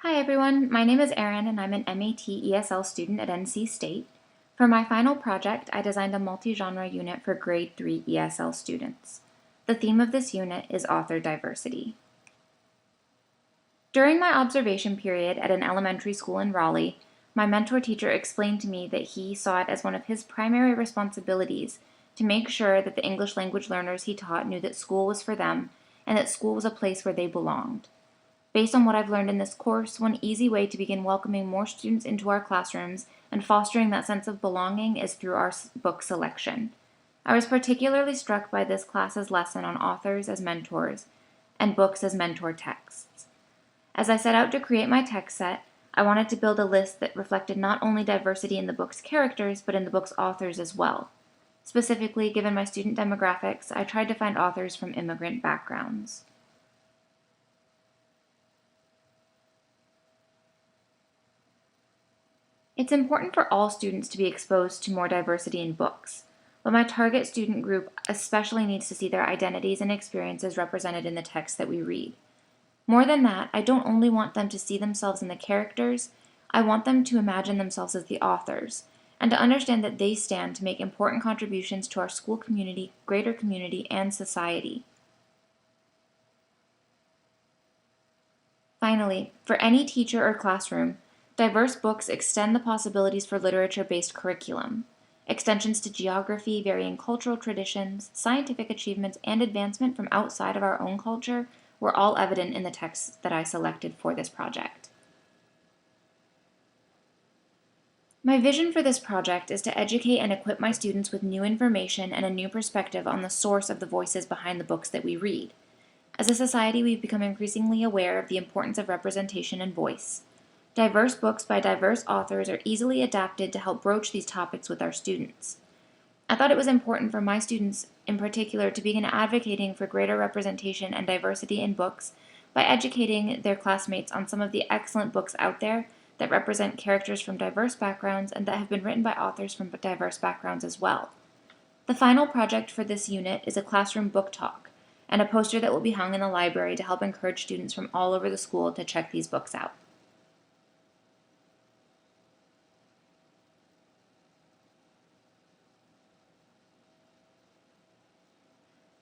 Hi everyone, my name is Erin and I'm an MAT ESL student at NC State. For my final project, I designed a multi-genre unit for grade 3 ESL students. The theme of this unit is author diversity. During my observation period at an elementary school in Raleigh, my mentor teacher explained to me that he saw it as one of his primary responsibilities to make sure that the English language learners he taught knew that school was for them and that school was a place where they belonged. Based on what I've learned in this course, one easy way to begin welcoming more students into our classrooms and fostering that sense of belonging is through our book selection. I was particularly struck by this class's lesson on authors as mentors and books as mentor texts. As I set out to create my text set, I wanted to build a list that reflected not only diversity in the book's characters, but in the book's authors as well. Specifically, given my student demographics, I tried to find authors from immigrant backgrounds. It's important for all students to be exposed to more diversity in books, but my target student group especially needs to see their identities and experiences represented in the text that we read. More than that, I don't only want them to see themselves in the characters, I want them to imagine themselves as the authors, and to understand that they stand to make important contributions to our school community, greater community, and society. Finally, for any teacher or classroom, diverse books extend the possibilities for literature-based curriculum. Extensions to geography, varying cultural traditions, scientific achievements, and advancement from outside of our own culture were all evident in the texts that I selected for this project. My vision for this project is to educate and equip my students with new information and a new perspective on the source of the voices behind the books that we read. As a society, we've become increasingly aware of the importance of representation and voice. Diverse books by diverse authors are easily adapted to help broach these topics with our students. I thought it was important for my students in particular to begin advocating for greater representation and diversity in books by educating their classmates on some of the excellent books out there that represent characters from diverse backgrounds and that have been written by authors from diverse backgrounds as well. The final project for this unit is a classroom book talk and a poster that will be hung in the library to help encourage students from all over the school to check these books out.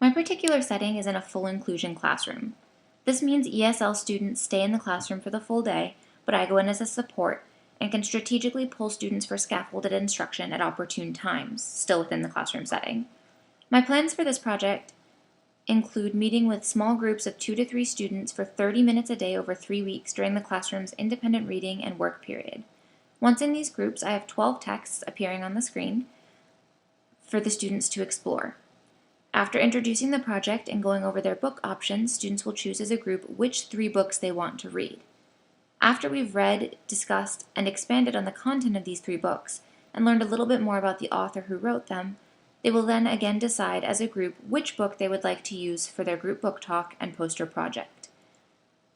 My particular setting is in a full inclusion classroom. This means ESL students stay in the classroom for the full day, but I go in as a support and can strategically pull students for scaffolded instruction at opportune times, still within the classroom setting. My plans for this project include meeting with small groups of 2 to 3 students for 30 minutes a day over 3 weeks during the classroom's independent reading and work period. Once in these groups, I have 12 texts appearing on the screen for the students to explore. After introducing the project and going over their book options, students will choose as a group which 3 books they want to read. After we've read, discussed, and expanded on the content of these 3 books, and learned a little bit more about the author who wrote them, they will then again decide as a group which book they would like to use for their group book talk and poster project.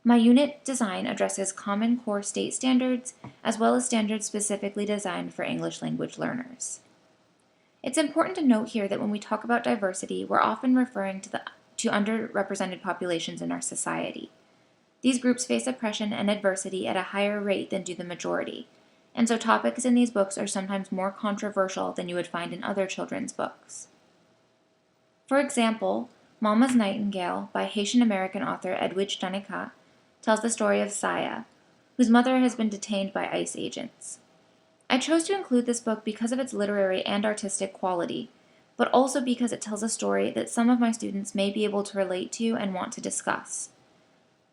My unit design addresses common core state standards, as well as standards specifically designed for English language learners. It's important to note here that when we talk about diversity, we're often referring to underrepresented populations in our society. These groups face oppression and adversity at a higher rate than do the majority, and so topics in these books are sometimes more controversial than you would find in other children's books. For example, Mama's Nightingale by Haitian-American author Edwidge Dannequin tells the story of Saya, whose mother has been detained by ICE agents. I chose to include this book because of its literary and artistic quality, but also because it tells a story that some of my students may be able to relate to and want to discuss.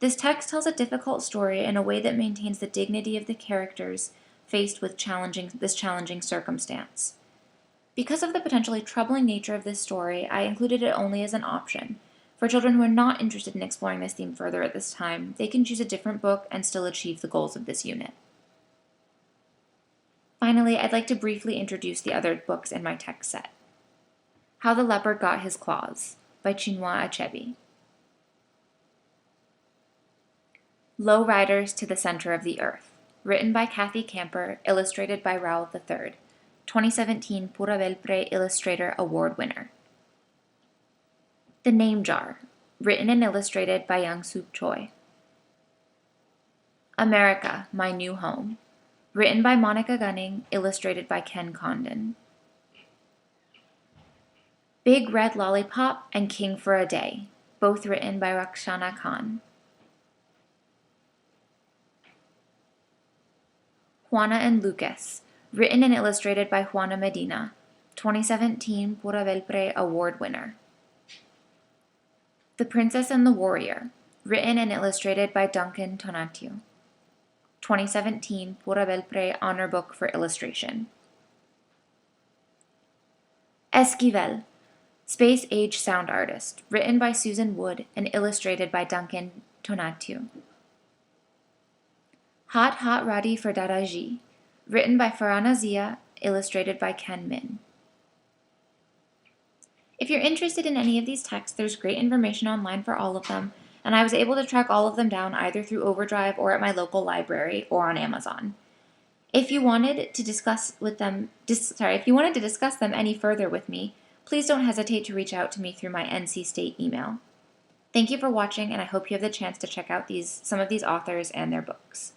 This text tells a difficult story in a way that maintains the dignity of the characters faced with this challenging circumstance. Because of the potentially troubling nature of this story, I included it only as an option. For children who are not interested in exploring this theme further at this time, they can choose a different book and still achieve the goals of this unit. Finally, I'd like to briefly introduce the other books in my text set. How the Leopard Got His Claws by Chinua Achebe. Low Riders to the Center of the Earth, written by Kathy Camper, illustrated by Raoul III, 2017 Pura Belpre Illustrator Award winner. The Name Jar, written and illustrated by Young Sook Choi. America, My New Home. Written by Monica Gunning, illustrated by Ken Condon. Big Red Lollipop and King for a Day, both written by Rakshana Khan. Juana and Lucas, written and illustrated by Juana Medina, 2017 Pura Belpre Award winner. The Princess and the Warrior, written and illustrated by Duncan Tonatiuh, 2017 Pura Belpre Honor Book for Illustration. Esquivel, Space Age Sound Artist, written by Susan Wood and illustrated by Duncan Tonatiuh. Hot Hot Radi for Dadaji, written by Farhana Zia, illustrated by Ken Min. If you're interested in any of these texts, there's great information online for all of them, and I was able to track all of them down either through Overdrive or at my local library or on Amazon. If you wanted to discuss them any further with me, please don't hesitate to reach out to me through my NC State email. Thank you for watching, and I hope you have the chance to check out some of these authors and their books.